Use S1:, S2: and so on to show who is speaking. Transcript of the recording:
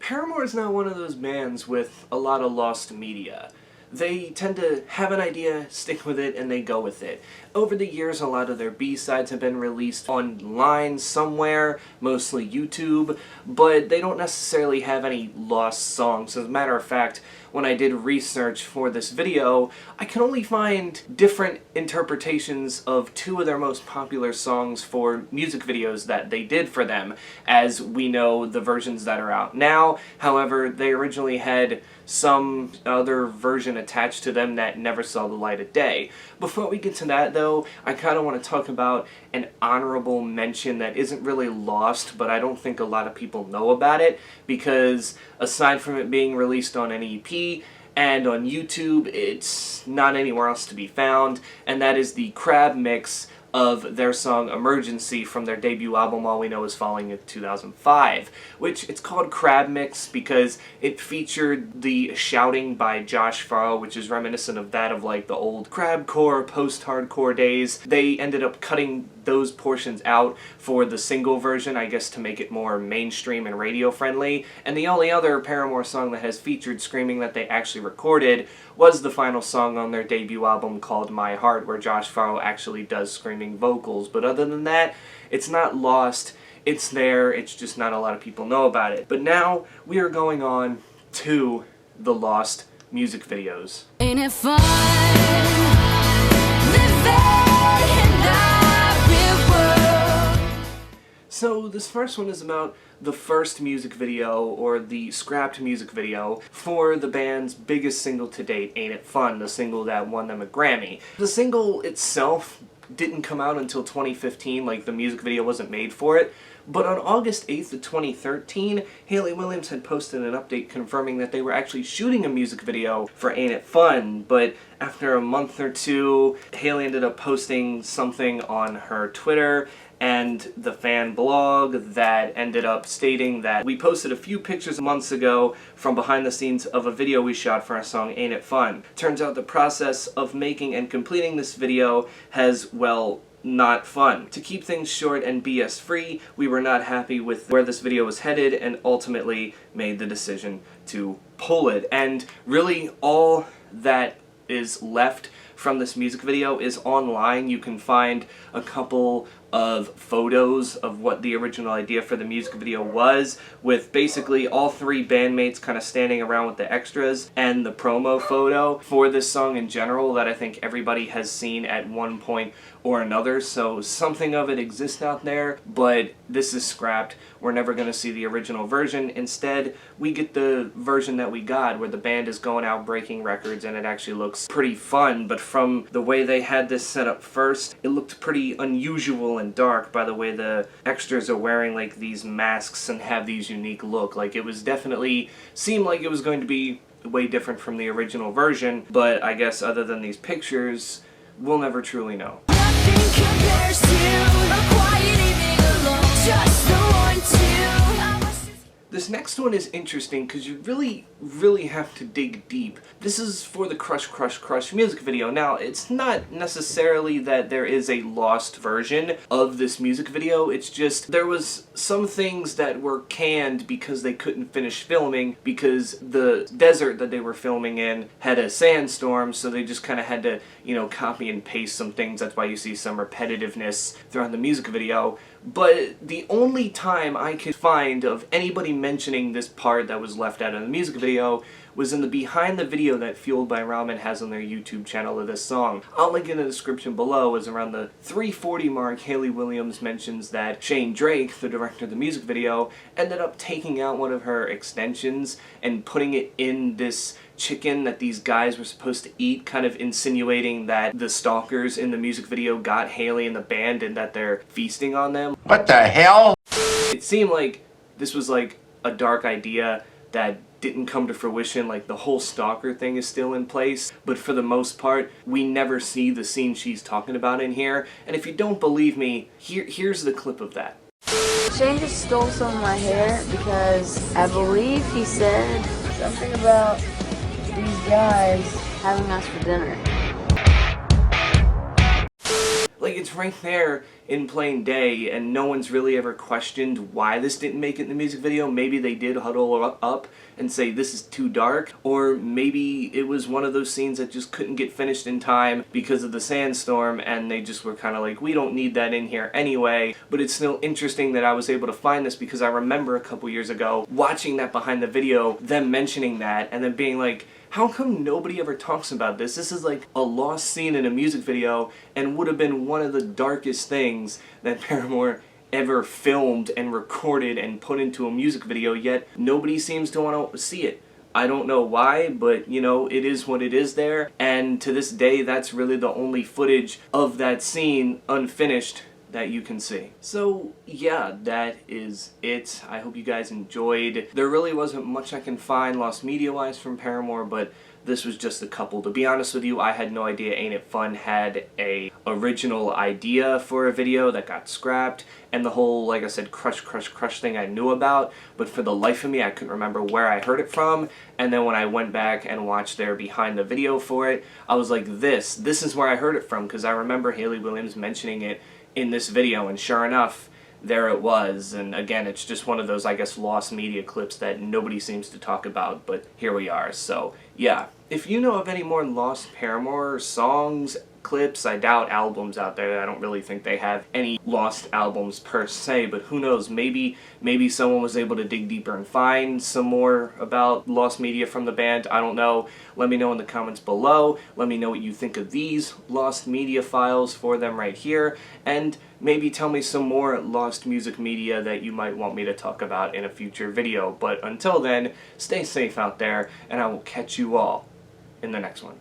S1: Paramore is not one of those bands with a lot of lost media. They tend to have an idea, stick with it, and they go with it. Over the years, a lot of their B-sides have been released online somewhere, mostly YouTube, but they don't necessarily have any lost songs. As a matter of fact, when I did research for this video, I could only find different interpretations of two of their most popular songs for music videos that they did for them, as we know the versions that are out now. However, they originally had some other version attached to them that never saw the light of day. Before we get to that though, I kind of want to talk about an honorable mention that isn't really lost, but I don't think a lot of people know about it, because aside from it being released on an EP and on YouTube, it's not anywhere else to be found, and that is the Crab mix of their song Emergency from their debut album All We Know Is Falling in 2005, which it's called Crab Mix because it featured the shouting by Josh Farrell, which is reminiscent of that of like the old crabcore, post-hardcore days. They ended up cutting those portions out for the single version, I guess to make it more mainstream and radio friendly, and the only other Paramore song that has featured screaming that they actually recorded was the final song on their debut album called My Heart, where Josh Farrell actually does screaming vocals. But other than that, it's not lost, it's there, it's just not a lot of people know about it. But now we are going on to the lost music videos.
S2: Ain't it fun? Living in the real world.
S1: So this first one is about the first music video, or the scrapped music video, for the band's biggest single to date, Ain't It Fun, the single that won them a Grammy. The single itself didn't come out until 2015, like the music video wasn't made for it, but on August 8th of 2013, Hayley Williams had posted an update confirming that they were actually shooting a music video for Ain't It Fun, but after a month or two, Hayley ended up posting something on her Twitter and the fan blog that ended up stating that we posted a few pictures months ago from behind the scenes of a video we shot for our song Ain't It Fun. Turns out the process of making and completing this video has, well, not fun. To keep things short and BS free, we were not happy with where this video was headed and ultimately made the decision to pull it. And really all that is left from this music video is online. You can find a couple of photos of what the original idea for the music video was, with basically all three bandmates kind of standing around with the extras, and the promo photo for this song in general that I think everybody has seen at one point or another. So something of it exists out there, but this is scrapped. We're never going to see the original version. Instead, we get the version that we got, where the band is going out breaking records, and it actually looks pretty fun. But from the way they had this set up first, it looked pretty unusual and dark by the way the extras are wearing like these masks and have these unique look. Like, it was definitely seemed like it was going to be way different from the original version, but I guess other than these pictures, we'll never truly know.
S2: Nothing compares to a quiet evening alone. Just the one to.
S1: This next one is interesting because you really have to dig deep. This is for the CrushCrushCrush music video. Now, it's not necessarily that there is a lost version of this music video, it's just there was some things that were canned because they couldn't finish filming because the desert that they were filming in had a sandstorm, so they just kind of had to, you know, copy and paste some things. That's why you see some repetitiveness throughout the music video. But the only time I could find of anybody mentioning this part that was left out of the music video was in the behind the video that Fueled by Ramen has on their YouTube channel of this song. I'll link in the description below, as around the 3:40 mark, Hayley Williams mentions that Shane Drake, the director of the music video, ended up taking out one of her extensions and putting it in this chicken that these guys were supposed to eat, kind of insinuating that the stalkers in the music video got Hayley and the band and that they're feasting on them.
S3: What the hell?
S1: It seemed like this was like a dark idea that didn't come to fruition. Like, the whole stalker thing is still in place, but for the most part, we never see the scene she's talking about in here. And if you don't believe me, here's the clip of that.
S4: Shane just stole some of my hair because I believe he said something about these guys having us for dinner.
S1: Like, it's right there in plain day, and no one's really ever questioned why this didn't make it in the music video. Maybe they did huddle up and say this is too dark, or maybe it was one of those scenes that just couldn't get finished in time because of the sandstorm, and they just were kind of like, we don't need that in here anyway. But it's still interesting that I was able to find this, because I remember a couple years ago watching that behind the video, them mentioning that, and then being like, how come nobody ever talks about this? This is like a lost scene in a music video, and would have been one of the darkest things that Paramore ever filmed and recorded and put into a music video, yet nobody seems to want to see it. I don't know why, but you know, it is what it is there, and to this day that's really the only footage of that scene unfinished that you can see. So yeah, that is it. I hope you guys enjoyed. There really wasn't much I can find lost media wise from Paramore, but this was just a couple. To be honest with you, I had no idea Ain't It Fun had a original idea for a video that got scrapped, and the whole, like I said, CrushCrushCrush thing I knew about, but for the life of me I couldn't remember where I heard it from. And then when I went back and watched their behind the video for it, I was like, this is where I heard it from, because I remember Hayley Williams mentioning it in this video, and sure enough, there it was. And again, it's just one of those, I guess, lost media clips that nobody seems to talk about, but here we are. So yeah, if you know of any more lost Paramore songs, clips, I doubt albums out there. I don't really think they have any lost albums per se, but who knows, maybe someone was able to dig deeper and find some more about lost media from the band. I don't know. Let me know in the comments below. Let me know what you think of these lost media files for them right here, and maybe tell me some more lost music media that you might want me to talk about in a future video. But until then, stay safe out there, and I will catch you all in the next one.